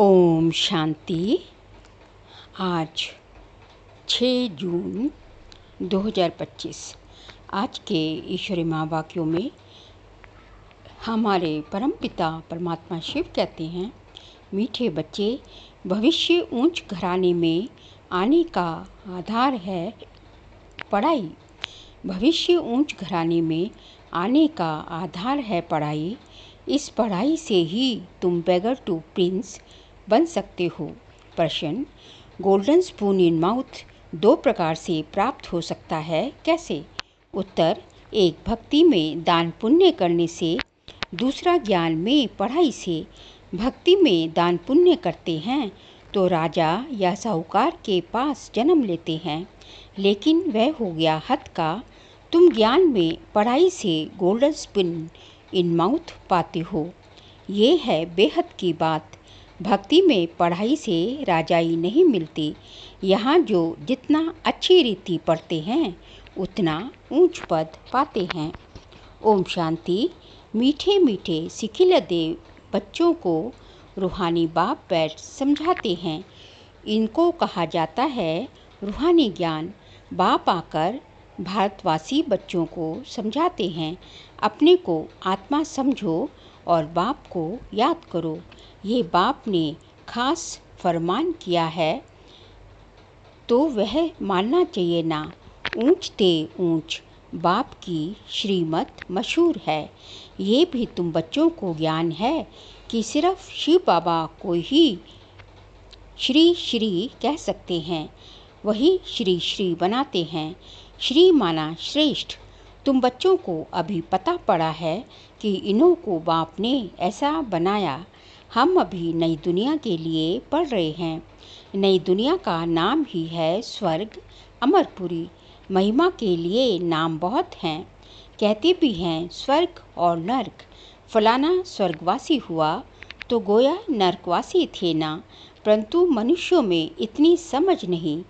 ओम शांति। आज 6 जून 2025। आज के ईश्वरी महावाक्यों में हमारे परमपिता परमात्मा शिव कहते हैं, मीठे बच्चे, भविष्य ऊंच घराने में आने का आधार है पढ़ाई। भविष्य ऊंच घराने में आने का आधार है पढ़ाई। इस पढ़ाई से ही तुम बेगर टू प्रिंस बन सकते हो। प्रश्न, गोल्डन स्पून इन माउथ 2 प्रकार से प्राप्त हो सकता है, कैसे? उत्तर, एक भक्ति में दान पुण्य करने से, दूसरा ज्ञान में पढ़ाई से। भक्ति में दान पुण्य करते हैं तो राजा या साहूकार के पास जन्म लेते हैं, लेकिन वह हो गया हद का। तुम ज्ञान में पढ़ाई से गोल्डन स्पून इन माउथ पाते हो। ये है बेहद की बात। भक्ति में पढ़ाई से राजाई नहीं मिलती। यहाँ जो जितना अच्छी रीति पढ़ते हैं उतना ऊंच पद पाते हैं। ओम शांति। मीठे मीठे सिखिलदे बच्चों को रूहानी बाप बैठ समझाते हैं। इनको कहा जाता है रूहानी ज्ञान। बाप आकर भारतवासी बच्चों को समझाते हैं, अपने को आत्मा समझो और बाप को याद करो। ये बाप ने खास फरमान किया है तो वह मानना चाहिए ना। ऊंच ते ऊंच बाप की श्रीमत मशहूर है। ये भी तुम बच्चों को ज्ञान है कि सिर्फ शिव बाबा को ही श्री श्री कह सकते हैं, वही श्री श्री बनाते हैं। श्री माना श्रेष्ठ। तुम बच्चों को अभी पता पड़ा है कि इन्हों को बाप ने ऐसा बनाया। हम अभी नई दुनिया के लिए पढ़ रहे हैं। नई दुनिया का नाम ही है स्वर्ग, अमरपुरी। महिमा के लिए नाम बहुत हैं। कहते भी हैं स्वर्ग और नर्क। फलाना स्वर्गवासी हुआ तो गोया नर्कवासी थे ना, परंतु मनुष्यों में इतनी समझ नहीं।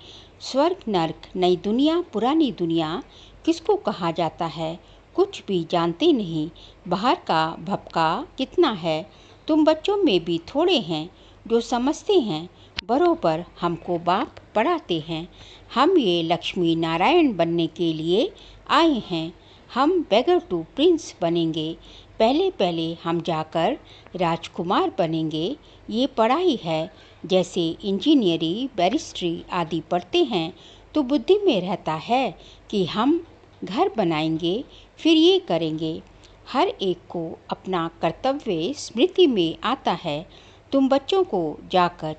स्वर्ग, नर्क, नई दुनिया, पुरानी दुनिया किसको कहा जाता है, कुछ भी जानते नहीं। बाहर का भपका कितना है। तुम बच्चों में भी थोड़े हैं जो समझते हैं। बरोबर हमको बाप पढ़ाते हैं। हम ये लक्ष्मी नारायण बनने के लिए आए हैं। हम बेगर टू प्रिंस बनेंगे। पहले पहले हम जाकर राजकुमार बनेंगे। ये पढ़ाई है। जैसे इंजीनियरिंग, बैरिस्ट्री आदि पढ़ते हैं तो बुद्धि में रहता है कि हम घर बनाएंगे, फिर ये करेंगे। हर एक को अपना कर्तव्य स्मृति में आता है। तुम बच्चों को जाकर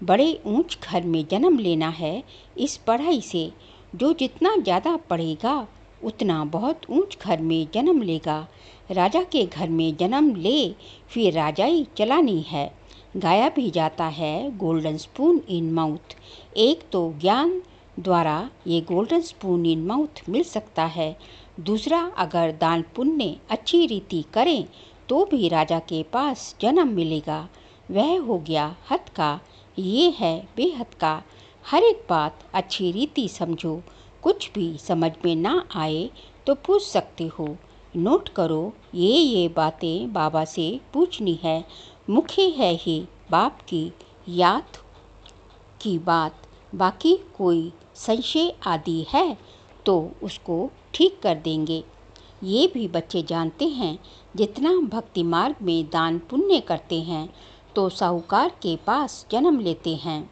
बड़े ऊंच घर में जन्म लेना है। इस पढ़ाई से जो जितना ज़्यादा पढ़ेगा उतना बहुत ऊंच घर में जन्म लेगा। राजा के घर में जन्म ले, फिर राजाई चलानी है। गाया भी जाता है गोल्डन स्पून इन माउथ। एक तो ज्ञान द्वारा ये गोल्डन स्पून इन माउथ मिल सकता है, दूसरा अगर दान पुण्य अच्छी रीति करें तो भी राजा के पास जन्म मिलेगा। वह हो गया हद का, ये है बेहद का। हर एक बात अच्छी रीति समझो। कुछ भी समझ में ना आए तो पूछ सकते हो। नोट करो, ये बातें बाबा से पूछनी है। मुख्य है ही बाप की याद की बात। बाकी कोई संशय आदि है तो उसको ठीक कर देंगे। ये भी बच्चे जानते हैं, जितना भक्ति मार्ग में दान पुण्य करते हैं तो साहूकार के पास जन्म लेते हैं।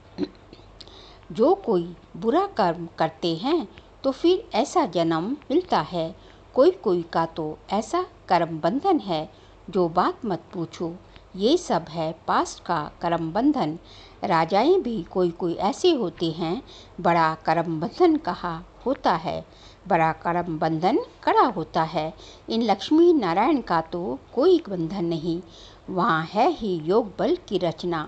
जो कोई बुरा कर्म करते हैं तो फिर ऐसा जन्म मिलता है। कोई कोई का तो ऐसा कर्म बंधन है जो बात मत पूछो। ये सब है पास्ट का कर्म बंधन। राजाएं भी कोई कोई ऐसे होते हैं, बड़ा कर्म बंधन कहा होता है। बड़ा कर्म बंधन कड़ा होता है। इन लक्ष्मी नारायण का तो कोई बंधन नहीं, वहाँ है ही योग बल की रचना।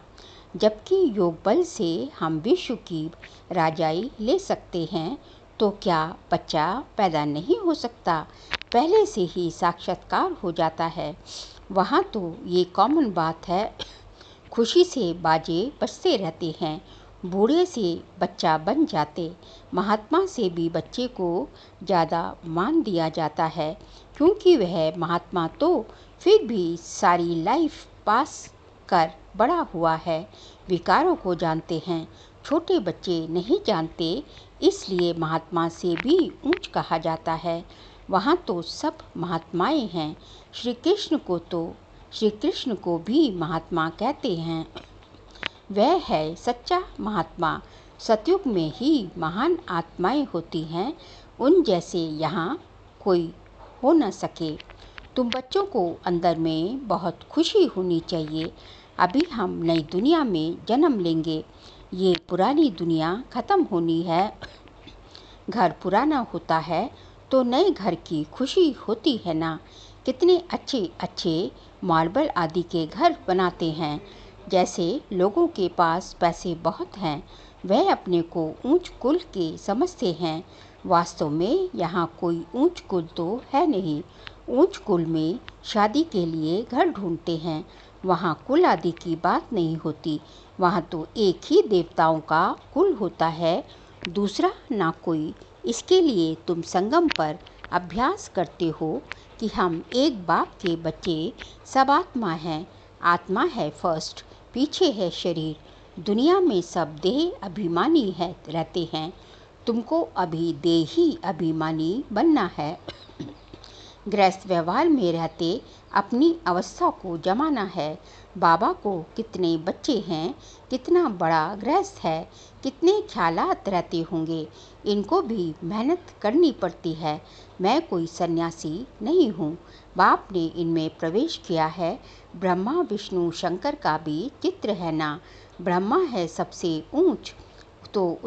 जबकि योग बल से हम विश्व की राजाई ले सकते हैं, तो क्या बच्चा पैदा नहीं हो सकता? पहले से ही साक्षात्कार हो जाता है। वहाँ तो ये कॉमन बात है। खुशी से बाजे बजते रहते हैं। बूढ़े से बच्चा बन जाते। महात्मा से भी बच्चे को ज़्यादा मान दिया जाता है, क्योंकि वह महात्मा तो फिर भी सारी लाइफ पास कर बड़ा हुआ है, विकारों को जानते हैं। छोटे बच्चे नहीं जानते, इसलिए महात्मा से भी ऊंच कहा जाता है। वहाँ तो सब महात्माएं हैं। श्री कृष्ण को भी महात्मा कहते हैं। वह है सच्चा महात्मा। सतयुग में ही महान आत्माएं होती हैं, उन जैसे यहाँ कोई हो न सके। तुम बच्चों को अंदर में बहुत खुशी होनी चाहिए। अभी हम नई दुनिया में जन्म लेंगे। ये पुरानी दुनिया ख़त्म होनी है। घर पुराना होता है तो नए घर की खुशी होती है ना। कितने अच्छे अच्छे मार्बल आदि के घर बनाते हैं। जैसे लोगों के पास पैसे बहुत हैं, वह अपने को ऊंच कुल के समझते हैं। वास्तव में यहाँ कोई ऊंच कुल तो है नहीं। ऊंच कुल में शादी के लिए घर ढूंढते हैं। वहाँ कुल आदि की बात नहीं होती। वहाँ तो एक ही देवताओं का कुल होता है, दूसरा ना कोई। इसके लिए तुम संगम पर अभ्यास करते हो कि हम एक बाप के बच्चे सब आत्मा हैं। आत्मा है फर्स्ट, पीछे है शरीर। दुनिया में सब देह अभिमानी है रहते हैं। तुमको अभी देही अभिमानी बनना है। गृहस्थ व्यवहार में रहते अपनी अवस्था को जमाना है। बाबा को कितने बच्चे हैं, कितना बड़ा गृहस्थ है, कितने ख्यालात रहते होंगे। इनको भी मेहनत करनी पड़ती है। मैं कोई सन्यासी नहीं हूँ। बाप ने इनमें प्रवेश किया है। ब्रह्मा विष्णु शंकर का भी चित्र है ना। ब्रह्मा है सबसे ऊंच, तो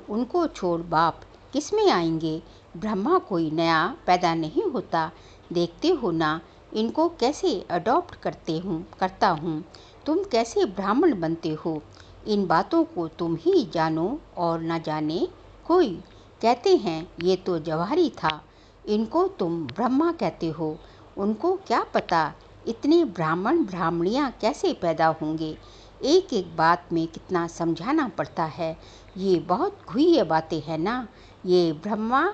उनको छोड़ बाप किस में आएंगे। ब्रह्मा कोई नया पैदा नहीं होता। देखते हो ना इनको कैसे अडॉप्ट करता हूँ। तुम कैसे ब्राह्मण बनते हो, इन बातों को तुम ही जानो और न जाने कोई। कहते हैं ये तो जवाहरी था, इनको तुम ब्रह्मा कहते हो। उनको क्या पता इतने ब्राह्मण ब्राह्मणियाँ कैसे पैदा होंगे। एक एक बात में कितना समझाना पड़ता है। ये बहुत घुइये बातें हैं ना। ये ब्रह्मा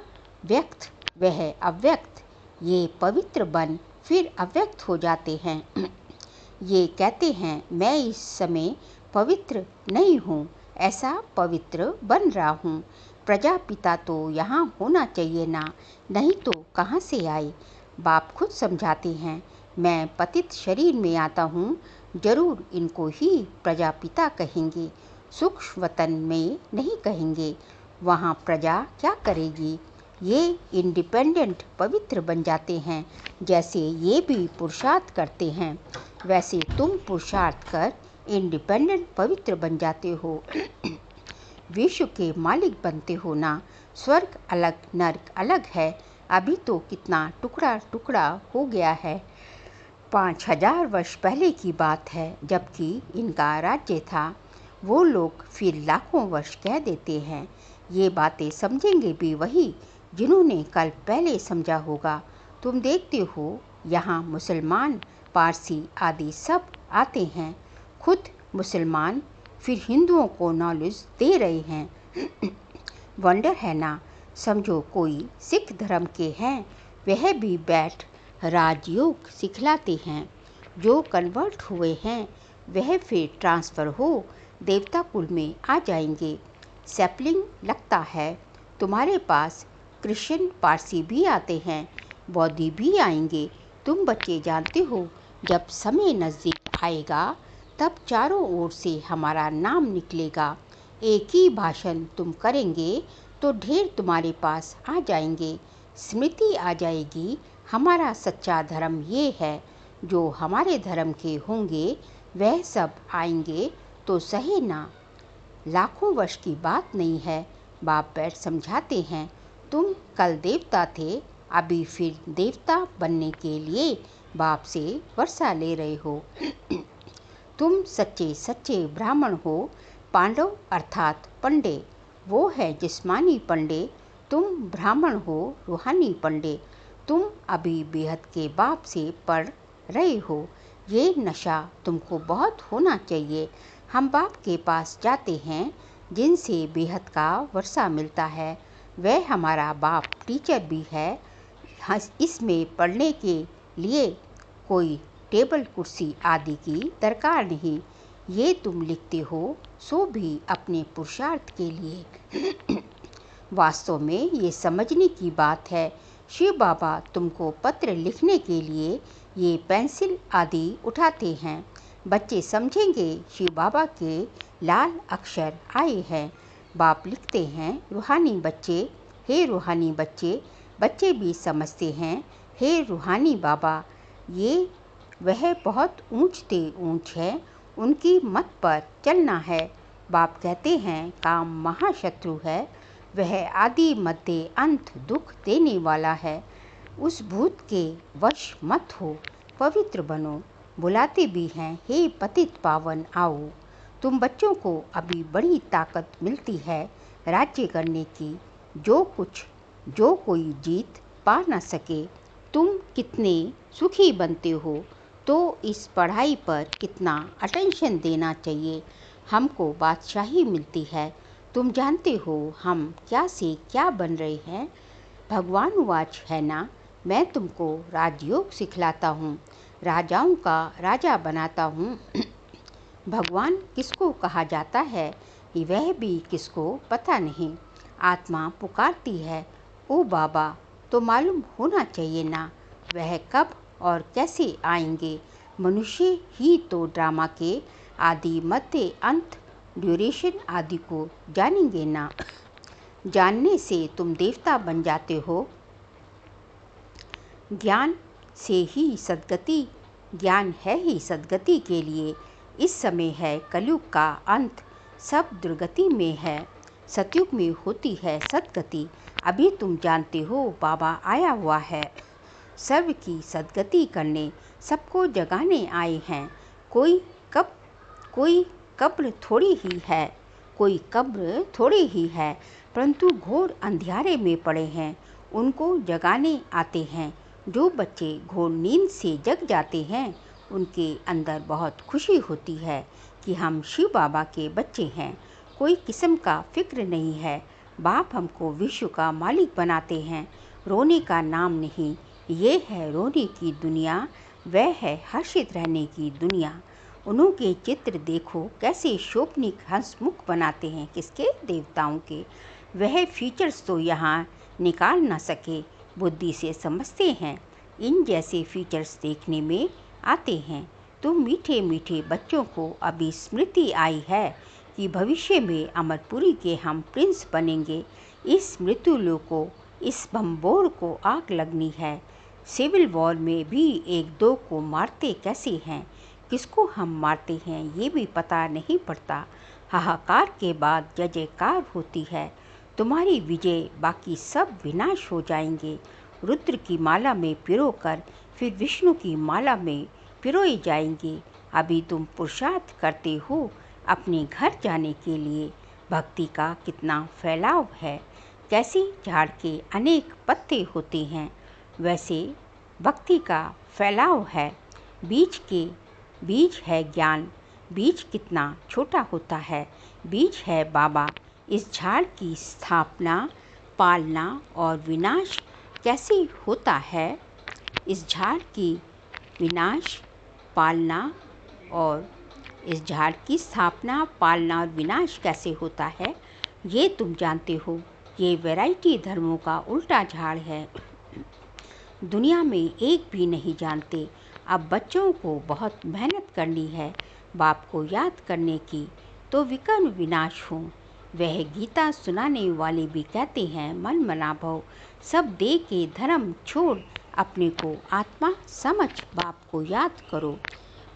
व्यक्त, वह अव्यक्त। ये पवित्र बन फिर अव्यक्त हो जाते हैं। ये कहते हैं मैं इस समय पवित्र नहीं हूँ, ऐसा पवित्र बन रहा हूँ। प्रजापिता तो यहाँ होना चाहिए ना, नहीं तो कहाँ से आए। बाप खुद समझाते हैं मैं पतित शरीर में आता हूँ, जरूर इनको ही प्रजापिता कहेंगे, सूक्ष्म वतन में नहीं कहेंगे। वहाँ प्रजा क्या करेगी। ये इंडिपेंडेंट पवित्र बन जाते हैं। जैसे ये भी पुरुषार्थ करते हैं, वैसे तुम पुरुषार्थ कर इंडिपेंडेंट पवित्र बन जाते हो। विश्व के मालिक बनते हो ना। स्वर्ग अलग, नर्क अलग है। अभी तो कितना टुकड़ा टुकड़ा हो गया है। 5000 वर्ष पहले की बात है, जबकि इनका राज्य था। वो लोग फिर लाखों वर्ष कह देते हैं। ये बातें समझेंगे भी वही जिन्होंने कल पहले समझा होगा। तुम देखते हो यहाँ मुसलमान, पारसी आदि सब आते हैं। खुद मुसलमान फिर हिंदुओं को नॉलेज दे रहे हैं। वंडर है ना। समझो कोई सिख धर्म के हैं, वह भी बैठ राजयोग सिखलाते हैं। जो कन्वर्ट हुए हैं वह फिर ट्रांसफ़र हो देवता कुल में आ जाएंगे। सैपलिंग लगता है। तुम्हारे पास क्रिश्चियन पारसी भी आते हैं, बौद्धि भी आएंगे। तुम बच्चे जानते हो जब समय नज़दीक आएगा तब चारों ओर से हमारा नाम निकलेगा। एक ही भाषण तुम करेंगे तो ढेर तुम्हारे पास आ जाएंगे। स्मृति आ जाएगी हमारा सच्चा धर्म ये है। जो हमारे धर्म के होंगे वह सब आएंगे तो सही ना। लाखों वर्ष की बात नहीं है। बाप बैठ समझाते हैं तुम कल देवता थे, अभी फिर देवता बनने के लिए बाप से वर्षा ले रहे हो। तुम सच्चे सच्चे ब्राह्मण हो। पांडव अर्थात पंडे, वो है जिस्मानी पंडे। तुम ब्राह्मण हो, रूहानी पंडे। तुम अभी बेहद के बाप से पढ़ रहे हो। ये नशा तुमको बहुत होना चाहिए। हम बाप के पास जाते हैं जिनसे बेहद का वर्षा मिलता है। वह हमारा बाप टीचर भी है। इसमें पढ़ने के लिए कोई टेबल कुर्सी आदि की दरकार नहीं। ये तुम लिखते हो सो भी अपने पुरुषार्थ के लिए। वास्तव में ये समझने की बात है, शिव बाबा तुमको पत्र लिखने के लिए ये पेंसिल आदि उठाते हैं। बच्चे समझेंगे शिव बाबा के लाल अक्षर आए हैं। बाप लिखते हैं रूहानी बच्चे, हे रूहानी बच्चे। बच्चे भी समझते हैं, हे रूहानी बाबा। ये वह बहुत ऊंचते ऊंच है, उनकी मत पर चलना है। बाप कहते हैं काम महाशत्रु है, वह आदि मध्य अंत दुख देने वाला है। उस भूत के वश मत हो, पवित्र बनो। बुलाते भी हैं, हे पतित पावन आओ। तुम बच्चों को अभी बड़ी ताकत मिलती है राज्य करने की। जो कोई जीत पा न सके। तुम कितने सुखी बनते हो तो इस पढ़ाई पर कितना अटेंशन देना चाहिए। हमको बादशाही मिलती है। तुम जानते हो हम क्या से क्या बन रहे हैं। भगवान वाच है ना, मैं तुमको राजयोग सिखलाता हूँ, राजाओं का राजा बनाता हूँ। भगवान किसको कहा जाता है वह भी किसको पता नहीं। आत्मा पुकारती है, ओ बाबा, तो मालूम होना चाहिए ना वह कब और कैसे आएंगे। मनुष्य ही तो ड्रामा के आदि मध्य अंत ड्यूरेशन आदि को जानेंगे ना। जानने से तुम देवता बन जाते हो। ज्ञान से ही सद्गति, ज्ञान है ही सद्गति के लिए। इस समय है कलयुग का अंत, सब दुर्गति में है। सतयुग में होती है सद्गति। अभी तुम जानते हो बाबा आया हुआ है सर्व की सद्गति करने, सबको जगाने आए हैं। कोई कब्र थोड़ी ही है, परंतु घोर अंधियारे में पड़े हैं, उनको जगाने आते हैं। जो बच्चे घोर नींद से जग जाते हैं उनके अंदर बहुत खुशी होती है कि हम शिव बाबा के बच्चे हैं। कोई किस्म का फिक्र नहीं है। बाप हमको विश्व का मालिक बनाते हैं। रोने का नाम नहीं, ये है रोने की दुनिया, वह है हर्षित रहने की दुनिया। उन्हों के चित्र देखो कैसे शोभनीक हंसमुख बनाते हैं, किसके, देवताओं के। वह फीचर्स तो यहाँ निकाल न सके, बुद्धि से समझते हैं। इन जैसे फीचर्स देखने में आते हैं। तो मीठे मीठे बच्चों को अभी स्मृति आई है कि भविष्य में अमरपुरी के हम प्रिंस बनेंगे। इस मृत्युलोक को, इस बम्बोर को आग लगनी है। सिविल वॉर में भी एक दो को मारते कैसे हैं, किसको हम मारते हैं ये भी पता नहीं पड़ता। हाहाकार के बाद जय जयकार होती है। तुम्हारी विजय, बाकी सब विनाश हो जाएंगे। रुद्र की माला में पिरोकर फिर विष्णु की माला में पिरोए जाएंगे। अभी तुम पुरुषार्थ करते हो अपने घर जाने के लिए। भक्ति का कितना फैलाव है। कैसे झाड़ के अनेक पत्ते होते हैं, वैसे भक्ति का फैलाव है। बीज है ज्ञान। बीज कितना छोटा होता है। बीज है बाबा। इस झाड़ की स्थापना, पालना और विनाश कैसे होता है। इस झाड़ की विनाश, पालना और इस झाड़ की स्थापना, पालना और विनाश कैसे होता है ये तुम जानते हो। ये वैरायटी धर्मों का उल्टा झाड़ है। दुनिया में एक भी नहीं जानते। अब बच्चों को बहुत मेहनत करनी है बाप को याद करने की, तो विकर्म विनाश हो। वह गीता सुनाने वाले भी कहते हैं, मन मना भव सब दे के धर्म छोड़, अपने को आत्मा समझ बाप को याद करो।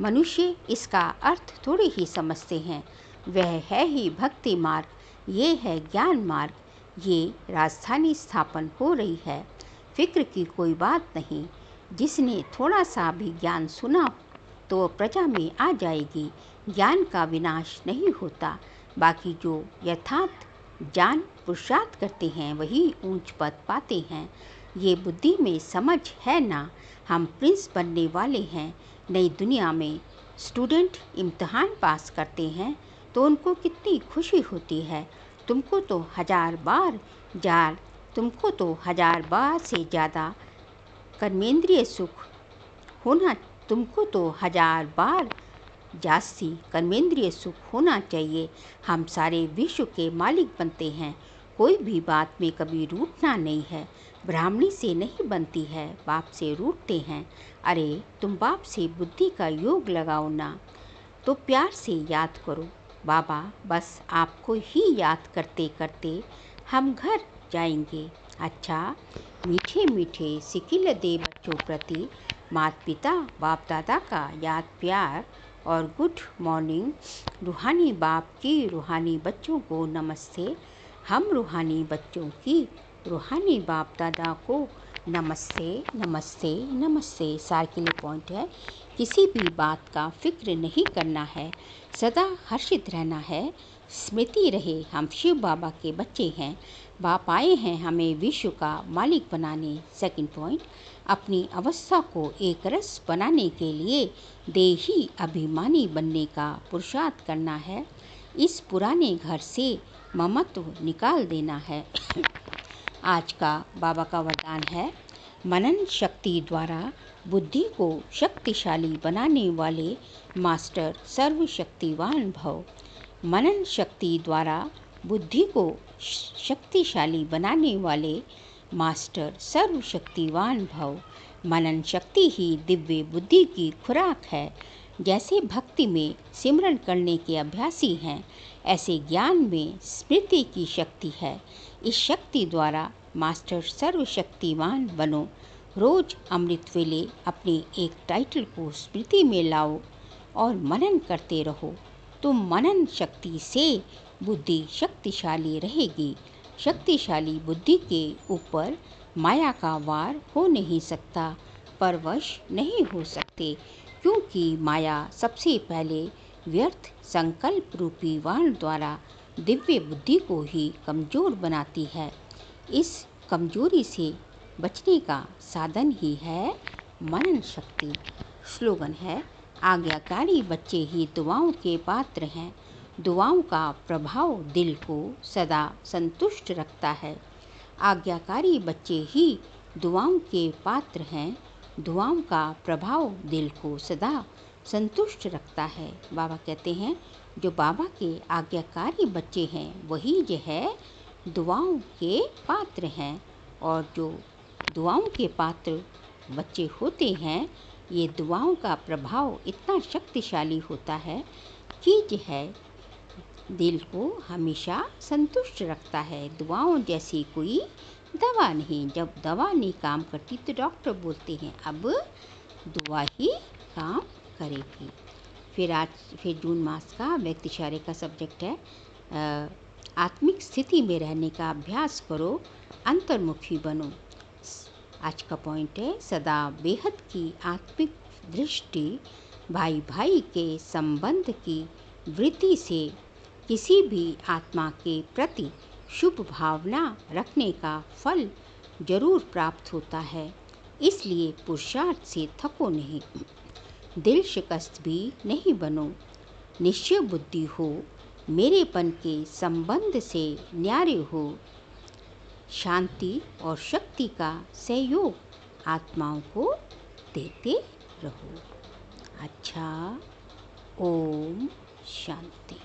मनुष्य इसका अर्थ थोड़ी ही समझते हैं। वह है ही भक्ति मार्ग, ये है ज्ञान मार्ग। ये राजधानी स्थापन हो रही है। फिक्र की कोई बात नहीं। जिसने थोड़ा सा भी ज्ञान सुना तो प्रजा में आ जाएगी। ज्ञान का विनाश नहीं होता। बाकी जो यथार्थ जान पुरुषार्थ करते हैं वही ऊंच पद पाते हैं। ये बुद्धि में समझ है ना। हम प्रिंस बनने वाले हैं नई दुनिया में। स्टूडेंट इम्तिहान पास करते हैं तो उनको कितनी खुशी होती है। तुमको तो हजार बार से ज़्यादा कर्मेंद्रिय सुख होना तुमको तो 1000 बार जास्ती कर्मेंद्रिय सुख होना चाहिए। हम सारे विश्व के मालिक बनते हैं, कोई भी बात में कभी रूठना नहीं है। ब्राह्मणी से नहीं बनती है, बाप से रूठते हैं। अरे तुम बाप से बुद्धि का योग लगाओ ना, तो प्यार से याद करो बाबा। बस आपको ही याद करते करते हम घर जाएंगे। अच्छा, मीठे मीठे सिकिल दे बच्चों प्रति माता पिता बाप दादा का याद प्यार और गुड मॉर्निंग। रूहानी बाप की रूहानी बच्चों को नमस्ते। हम रूहानी बच्चों की रूहानी बाप दादा को नमस्ते नमस्ते नमस्ते। सार के लिए पॉइंट है, किसी भी बात का फिक्र नहीं करना है, सदा हर्षित रहना है। स्मृति रहे हम शिव बाबा के बच्चे हैं, बाप आए हैं हमें विश्व का मालिक बनाने। सेकंड पॉइंट, अपनी अवस्था को एक रस बनाने के लिए देही अभिमानी बनने का पुरुषार्थ करना है। इस पुराने घर से ममत्व निकाल देना है। आज का बाबा का वरदान है, मनन शक्ति द्वारा बुद्धि को शक्तिशाली बनाने वाले मास्टर सर्वशक्तिवान भव। मनन शक्ति द्वारा बुद्धि को शक्तिशाली बनाने वाले मास्टर सर्वशक्तिवान भव। मनन शक्ति ही दिव्य बुद्धि की खुराक है। जैसे भक्ति में सिमरन करने के अभ्यासी हैं, ऐसे ज्ञान में स्मृति की शक्ति है। इस शक्ति द्वारा मास्टर सर्वशक्तिवान बनो। रोज अमृत वेले अपने एक टाइटल को स्मृति में लाओ और मनन करते रहो। तो मनन शक्ति से बुद्धि शक्तिशाली रहेगी। शक्तिशाली बुद्धि के ऊपर माया का वार हो नहीं सकता, परवश नहीं हो सकते, क्योंकि माया सबसे पहले व्यर्थ संकल्प रूपी वाण द्वारा दिव्य बुद्धि को ही कमजोर बनाती है। इस कमजोरी से बचने का साधन ही है मनन शक्ति। स्लोगन है, आज्ञाकारी बच्चे ही दुआओं के पात्र हैं। दुआओं का प्रभाव दिल को सदा संतुष्ट रखता है। आज्ञाकारी बच्चे ही दुआओं के पात्र हैं। दुआओं का प्रभाव दिल को सदा संतुष्ट रखता है। बाबा कहते हैं, जो बाबा के आज्ञाकारी बच्चे हैं वही जो है दुआओं के पात्र हैं। और जो दुआओं के पात्र बच्चे होते हैं, ये दुआओं का प्रभाव इतना शक्तिशाली होता है कि जो है दिल को हमेशा संतुष्ट रखता है। दुआओं जैसी कोई दवा नहीं। जब दवा नहीं काम करती तो डॉक्टर बोलते हैं अब दुआ ही काम करेगी। फिर जून मास का व्यक्ति इशारे का सब्जेक्ट है, आत्मिक स्थिति में रहने का अभ्यास करो, अंतर्मुखी बनो। आज का पॉइंट है, सदा बेहद की आत्मिक दृष्टि, भाई भाई के संबंध की वृत्ति से किसी भी आत्मा के प्रति शुभ भावना रखने का फल जरूर प्राप्त होता है। इसलिए पुरुषार्थ से थको नहीं, दिल शिकस्त भी नहीं बनो। निश्चय बुद्धि हो, मेरेपन के संबंध से न्यारे हो। शांति और शक्ति का सहयोग आत्माओं को देते रहो। अच्छा, ओम शांति।